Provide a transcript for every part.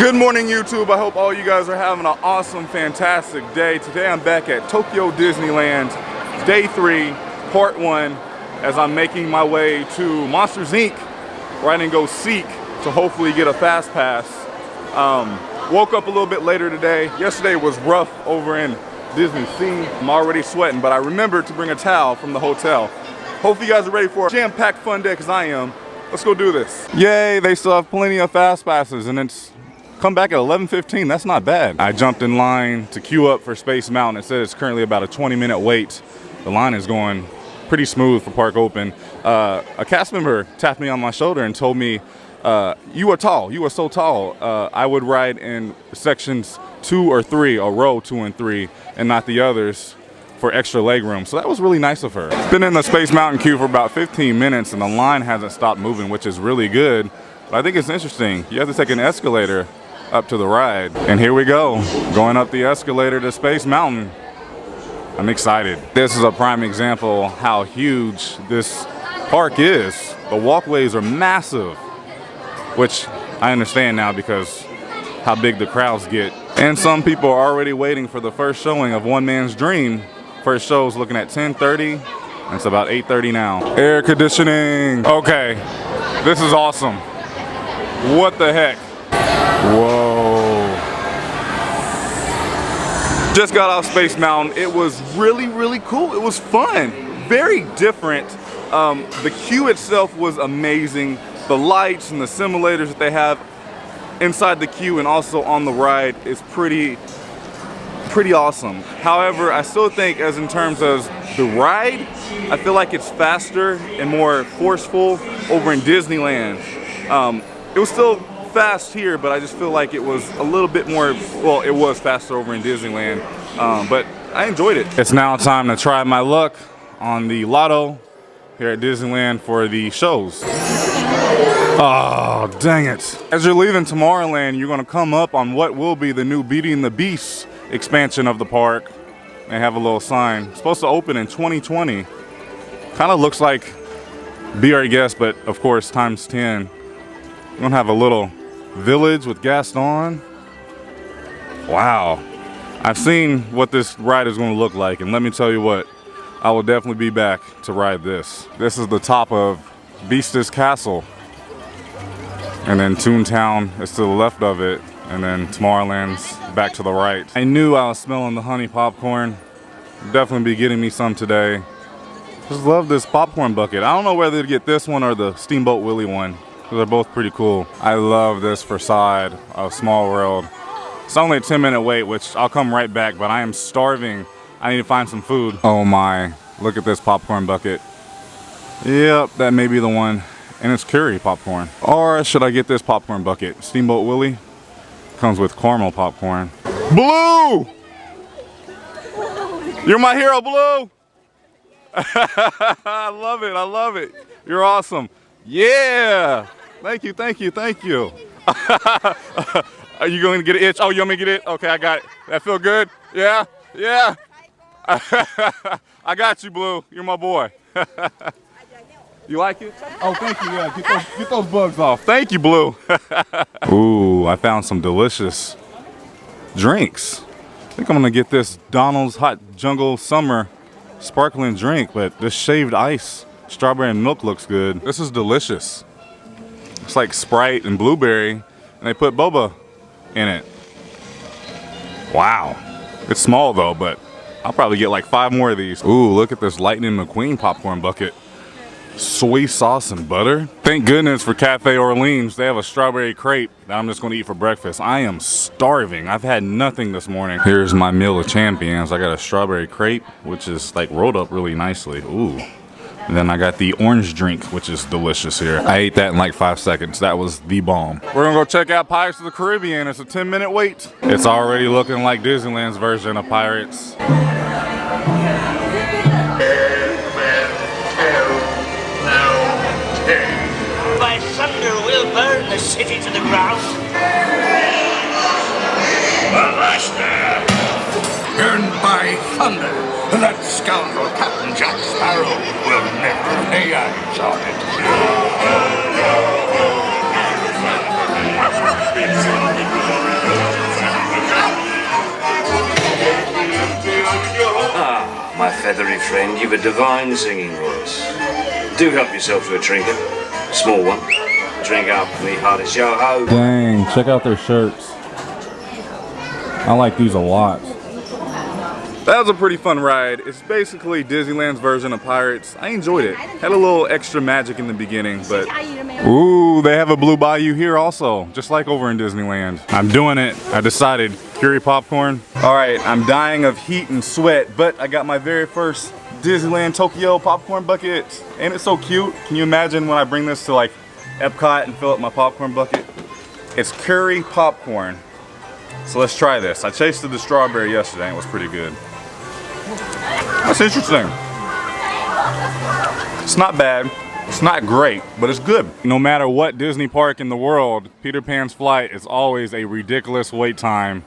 Good morning, YouTube. I hope all you guys are having an awesome, fantastic day. Today I'm back at Tokyo Disneyland, day 3, part 1, as I'm making my way to Monsters Inc., where I didn't go seek to hopefully get a fast pass. Woke up a little bit later today. Yesterday was rough over in Disney Sea. I'm already sweating, but I remembered to bring a towel from the hotel. Hopefully you guys are ready for a jam-packed fun day, because I am. Let's go do this. Yay, they still have plenty of fast passes, and it's come back at 11:15. That's not bad. I jumped in line to queue up for Space Mountain. It said it's currently about a 20-minute wait. The line is going pretty smooth for Park Open. A cast member tapped me on my shoulder and told me, you are tall, you are so tall. I would ride in sections 2 or 3, or row 2 and 3, and not the others, for extra leg room. So that was really nice of her. Been in the Space Mountain queue for about 15 minutes and the line hasn't stopped moving, which is really good. But I think it's interesting. You have to take an escalator up to the ride. And here we go, going up the escalator to Space Mountain. I'm excited. This is a prime example how huge this park is. The walkways are massive, which I understand now because how big the crowds get. And some people are already waiting for the first showing of One Man's Dream. First show's looking at 10:30, and it's about 8:30 now. Air conditioning. Okay, this is awesome. What the heck? Whoa. Just got off Space Mountain. It was really cool. It was fun. Very different. The queue itself was amazing. The lights and the simulators that they have inside the queue and also on the ride is pretty awesome. However, I still think, as in terms of the ride, I feel like it's faster and more forceful over in Disneyland. It was still fast here, but I just feel like it was a little bit more, well, it was faster over in Disneyland, but I enjoyed it. It's now time to try my luck on the lotto here at Disneyland for the shows. Oh, dang it. As you're leaving Tomorrowland, you're gonna come up on what will be the new Beauty and the Beast expansion of the park. They have a little sign. It's supposed to open in 2020. Kind of looks like Be Our Guest, but of course times 10. We're gonna have a little village with Gaston. Wow. I've seen what this ride is gonna look like, and let me tell you what, I will definitely be back to ride this. This is the top of Beast's Castle. And then Toontown is to the left of it, and then Tomorrowland's back to the right. I knew I was smelling the honey popcorn. Definitely be getting me some today. Just love this popcorn bucket. I don't know whether to get this one or the Steamboat Willie one, because they're both pretty cool. I love this facade of Small World. It's only a 10-minute wait, which I'll come right back, but I am starving. I need to find some food. Oh my, look at this popcorn bucket. Yep, that may be the one. And it's curry popcorn. Or should I get this popcorn bucket? Steamboat Willie comes with caramel popcorn. Blue! You're my hero, Blue! I love it, I love it. You're awesome. Yeah! Thank you, thank you, thank you. Are you going to get an itch? Oh, you want me to get it? Okay, I got it. That feel good? Yeah? Yeah? I got you, Blue. You're my boy. You like it? Oh, thank you. Yeah, get those bugs off. Thank you, Blue. Ooh, I found some delicious drinks. I think I'm gonna get this Donald's Hot Jungle Summer sparkling drink, but this shaved ice strawberry and milk looks good. This is delicious. It's like Sprite and blueberry, and they put boba in it. Wow. It's small though, but I'll probably get like 5 more of these. Ooh, look at this Lightning McQueen popcorn bucket. Soy sauce and butter. Thank goodness for Cafe Orleans. They have a strawberry crepe that I'm just gonna eat for breakfast. I am starving. I've had nothing this morning. Here's my meal of champions. I got a strawberry crepe, which is like rolled up really nicely. Ooh. And then I got the orange drink, which is delicious here. I ate that in like 5 seconds. That was the bomb. We're gonna go check out Pirates of the Caribbean. It's a 10-minute wait. It's already looking like Disneyland's version of Pirates. By thunder, we'll burn the city to the ground. Master! Burned by thunder, that scoundrel Captain Jack Sparrow will never lay eyes on it. feathery friend, you've a divine singing voice. Do help yourself to a trinket, a small one. Drink up for me, hardest yo-ho. Dang, check out their shirts. I like these a lot. That was a pretty fun ride. It's basically Disneyland's version of Pirates. I enjoyed it. Had a little extra magic in the beginning, but... Ooh, they have a Blue Bayou here also, just like over in Disneyland. I'm doing it. I decided. Curie popcorn. All right, I'm dying of heat and sweat, but I got my very first Disneyland Tokyo popcorn bucket. Ain't it so cute? Can you imagine when I bring this to like Epcot and fill up my popcorn bucket? It's curry popcorn. So let's try this. I tasted the strawberry yesterday and it was pretty good. That's interesting. It's not bad. It's not great, but it's good. No matter what Disney park in the world, Peter Pan's flight is always a ridiculous wait time.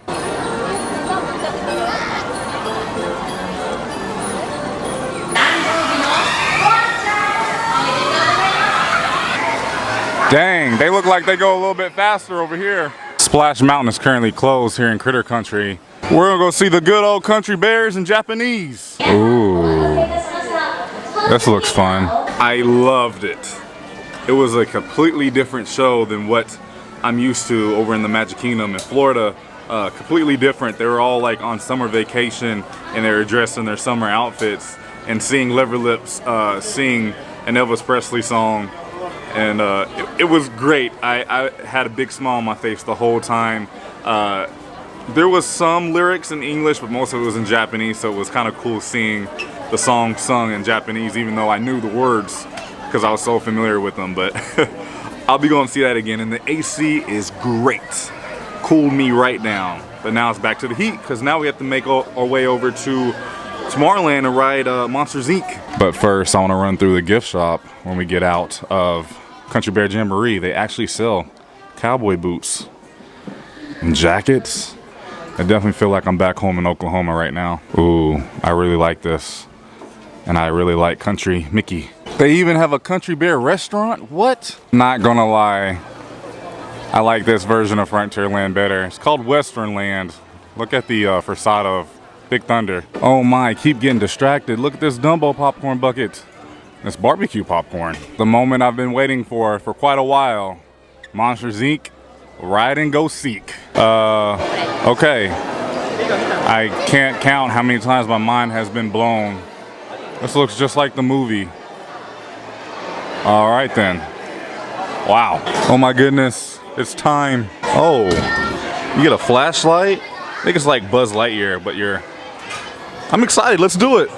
Dang, they look like they go a little bit faster over here. Splash Mountain is currently closed here in Critter Country. We're gonna go see the good old country bears in Japanese. Ooh, this looks fun. I loved it. It was a completely different show than what I'm used to over in the Magic Kingdom in Florida. Completely different. They were all like on summer vacation and they were dressed in their summer outfits and seeing Lever Lips sing an Elvis Presley song. And it was great. I had a big smile on my face the whole time. There was some lyrics in English, but most of it was in Japanese, so it was kind of cool seeing the song sung in Japanese, even though I knew the words because I was so familiar with them. But I'll be going to see that again, and the AC is great. Cooled me right down. But now it's back to the heat, because now we have to make our way over to Tomorrowland and ride Monsters Inc. But first, I want to run through the gift shop when we get out of Country Bear Jamboree. They actually sell cowboy boots and jackets. I definitely feel like I'm back home in Oklahoma right now. Ooh, I really like this. And I really like Country Mickey. They even have a Country Bear restaurant? What? Not gonna lie, I like this version of Frontierland better. It's called Westernland. Look at the facade of Big Thunder. Oh my, keep getting distracted. Look at this Dumbo popcorn bucket. It's barbecue popcorn. The moment I've been waiting for quite a while. Monsters Inc. Ride and Go Seek. Okay. I can't count how many times my mind has been blown. This looks just like the movie. All right then. Wow. Oh my goodness. It's time. Oh, you get a flashlight? I think it's like Buzz Lightyear, but I'm excited. Let's do it.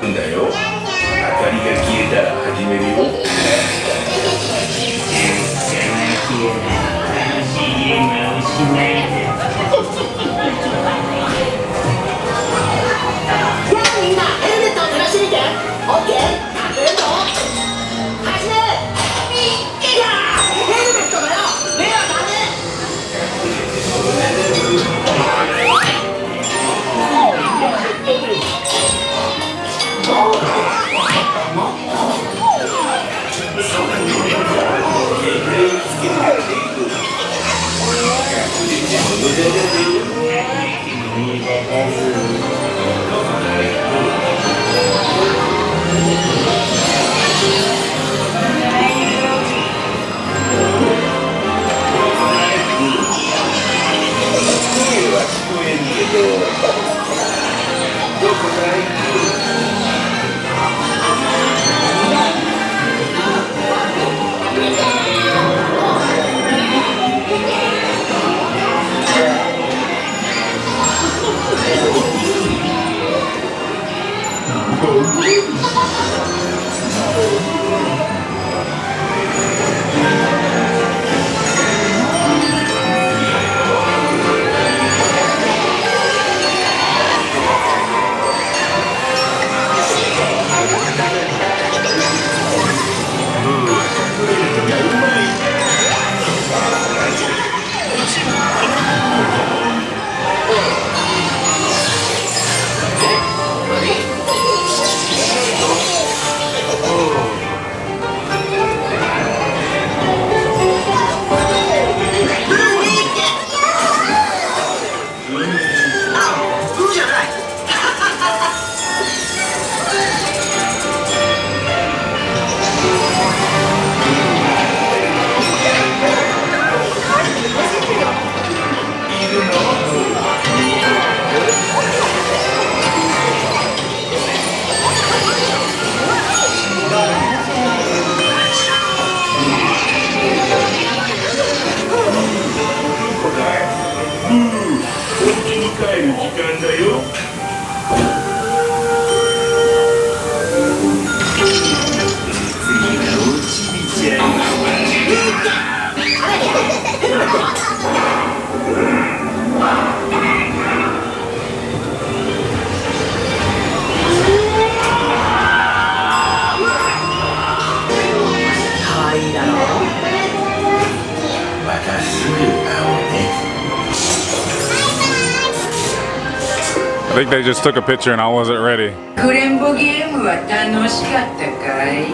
think they just took a picture and I wasn't ready. クレンボゲームは楽しかったかい？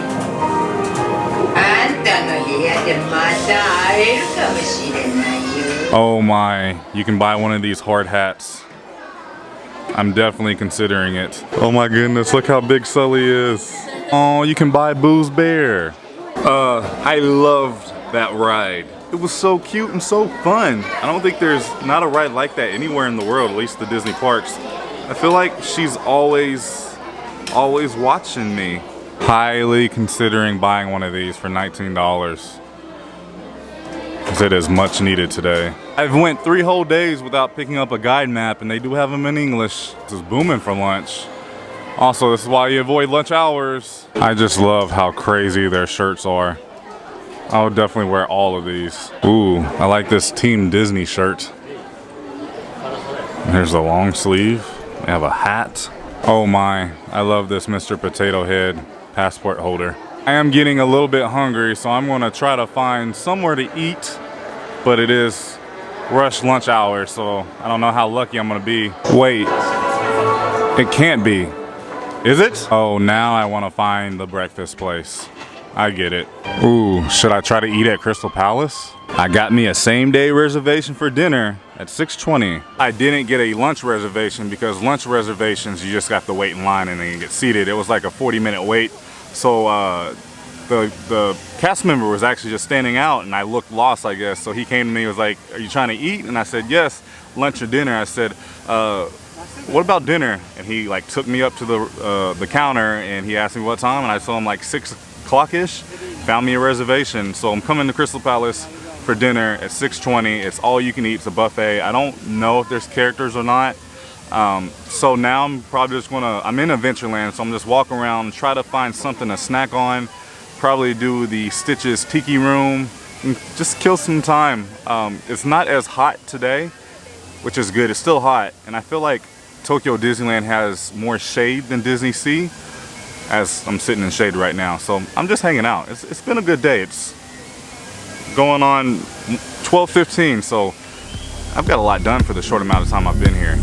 あんたの部屋でまた会えるかもしれないよ。 Oh my, you can buy one of these hard hats. I'm definitely considering it. Oh my goodness, look how big Sully is. Oh, you can buy Boo's Bear. I loved that ride. It was so cute and so fun. I don't think there's not a ride like that anywhere in the world, at least the Disney parks. I feel like she's always watching me. Highly considering buying one of these for $19. Because it is much needed today. I've went 3 whole days without picking up a guide map, and they do have them in English. This is booming for lunch. Also, this is why you avoid lunch hours. I just love how crazy their shirts are. I would definitely wear all of these. Ooh, I like this Team Disney shirt. Here's the long sleeve. They have a hat. Oh my, I love this Mr. Potato Head passport holder. I am getting a little bit hungry, so I'm gonna try to find somewhere to eat, but it is rush lunch hour, so I don't know how lucky I'm gonna be. Wait, it can't be. Is it? Oh, now I wanna find the breakfast place. I get it. Ooh, should I try to eat at Crystal Palace? I got me a same-day reservation for dinner at 6:20. I didn't get a lunch reservation because lunch reservations, you just got to wait in line and then you get seated. It was like a 40-minute wait. So the cast member was actually just standing out and I looked lost, I guess. So he came to me and was like, "Are you trying to eat?" And I said, "Yes, lunch or dinner." I said, "What about dinner?" And he like took me up to the counter and he asked me what time, and I told him like 6 o'clock-ish. Found me a reservation. So I'm coming to Crystal Palace for dinner at 6:20. It's all you can eat. It's a buffet. I don't know if there's characters or not. So now I'm probably just I'm in Adventureland, so I'm just walking around and try to find something to snack on. Probably do the Stitch's Tiki Room and just kill some time. It's not as hot today, which is good. It's still hot, and I feel like Tokyo Disneyland has more shade than Disney Sea, as I'm sitting in shade right now. So I'm just hanging out. It's been a good day. It's going on 12:15, so I've got a lot done for the short amount of time I've been here.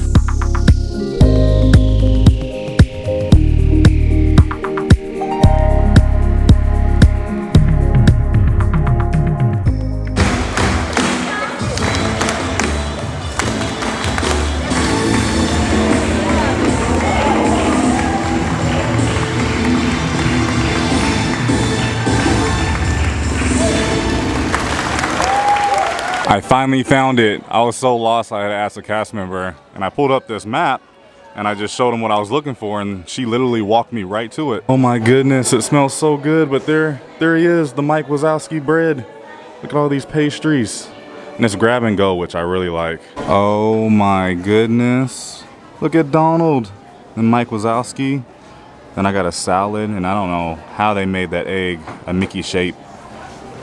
I finally found it. I was so lost I had to ask a cast member, and I pulled up this map and I just showed him what I was looking for, and she literally walked me right to it. Oh my goodness, it smells so good. But there he is, the Mike Wazowski bread. Look at all these pastries. And it's grab and go, which I really like. Oh my goodness. Look at Donald and Mike Wazowski. Then I got a salad, and I don't know how they made that egg a Mickey shape.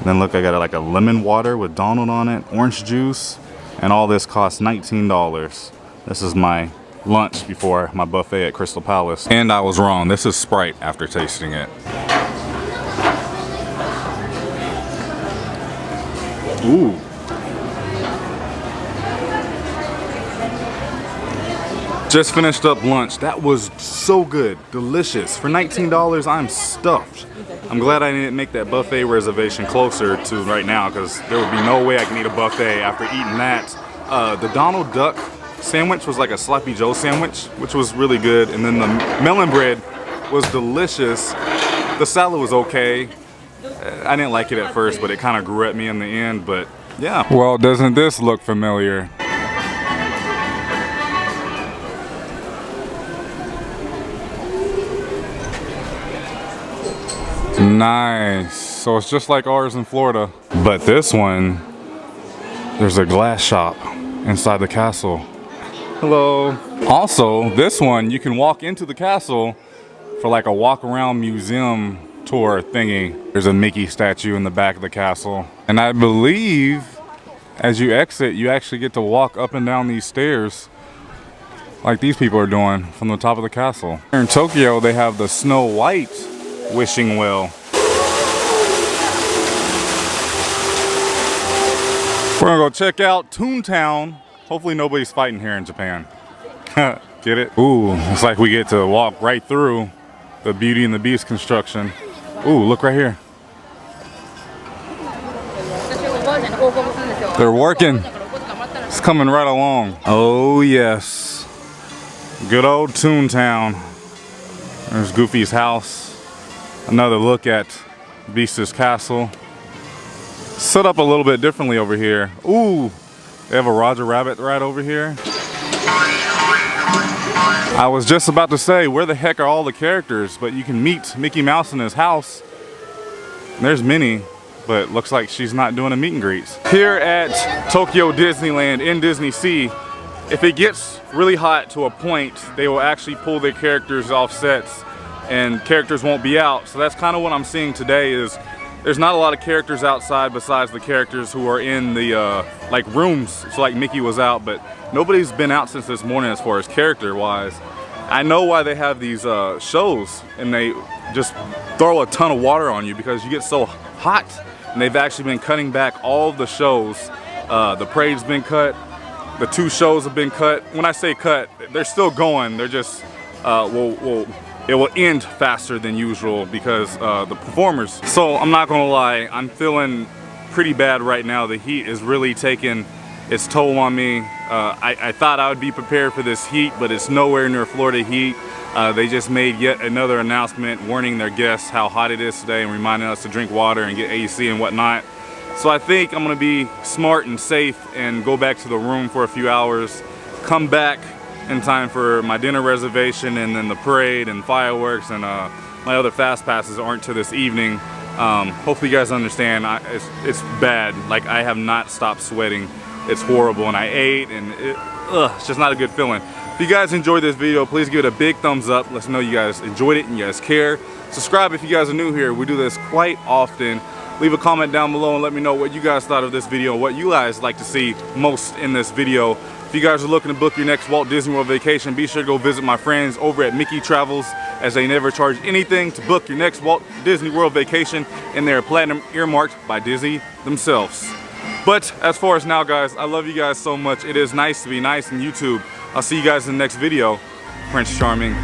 Then look, I got like a lemon water with Donald on it, orange juice, and all this costs $19. This is my lunch before my buffet at Crystal Palace. And I was wrong, this is Sprite after tasting it. Ooh. Just finished up lunch. That was so good, delicious. For $19, I'm stuffed. I'm glad I didn't make that buffet reservation closer to right now, because there would be no way I can eat a buffet after eating that. The Donald Duck sandwich was like a Sloppy Joe sandwich, which was really good. And then the melon bread was delicious. The salad was okay. I didn't like it at first, but it kind of grew at me in the end. But yeah. Well, doesn't this look familiar? Nice. So it's just like ours in Florida. But this one, there's a glass shop inside the castle. Hello. Also, this one, you can walk into the castle for like a walk around museum tour thingy. There's a Mickey statue in the back of the castle. And I believe as you exit, you actually get to walk up and down these stairs like these people are doing from the top of the castle. Here in Tokyo, they have the Snow White wishing well. We're gonna go check out Toontown. Hopefully nobody's fighting here in Japan. Get it? Ooh, it's like we get to walk right through the Beauty and the Beast construction. Ooh, look right here. They're working. It's coming right along. Oh yes. Good old Toontown. There's Goofy's house. Another look at Beast's castle. Set up a little bit differently over here. Ooh, they have a Roger Rabbit right over here. I was just about to say, where the heck are all the characters? But you can meet Mickey Mouse in his house. There's Minnie, but looks like she's not doing a meet and greet. Here at Tokyo Disneyland in Disney Sea, if it gets really hot to a point, they will actually pull their characters off sets and characters won't be out. So that's kind of what I'm seeing today is there's not a lot of characters outside besides the characters who are in the like rooms. So like Mickey was out, but nobody's been out since this morning as far as character wise. I know why they have these shows and they just throw a ton of water on you because you get so hot. And they've actually been cutting back all the shows. The parade's been cut. The 2 shows have been cut. When I say cut, they're still going. They're just, it will end faster than usual because the performers. So I'm not gonna lie, I'm feeling pretty bad right now. The heat is really taking its toll on me. I thought I would be prepared for this heat, but it's nowhere near Florida heat. They just made yet another announcement warning their guests how hot it is today and reminding us to drink water and get AC and whatnot. So I think I'm gonna be smart and safe and go back to the room for a few hours, come back in time for my dinner reservation and then the parade and fireworks, and my other fast passes aren't to this evening. Hopefully you guys understand, it's bad. Like, I have not stopped sweating. It's horrible, and I ate, and it's just not a good feeling. If you guys enjoyed this video, please give it a big thumbs up. Let us know you guys enjoyed it and you guys care. Subscribe if you guys are new here. We do this quite often. Leave a comment down below and let me know what you guys thought of this video, what you guys like to see most in this video. If you guys are looking to book your next Walt Disney World vacation, be sure to go visit my friends over at Mickey Travels, as they never charge anything to book your next Walt Disney World vacation, and they're platinum earmarked by Disney themselves. But as far as now, guys, I love you guys so much. It is nice to be nice in YouTube. I'll see you guys in the next video. Prince Charming.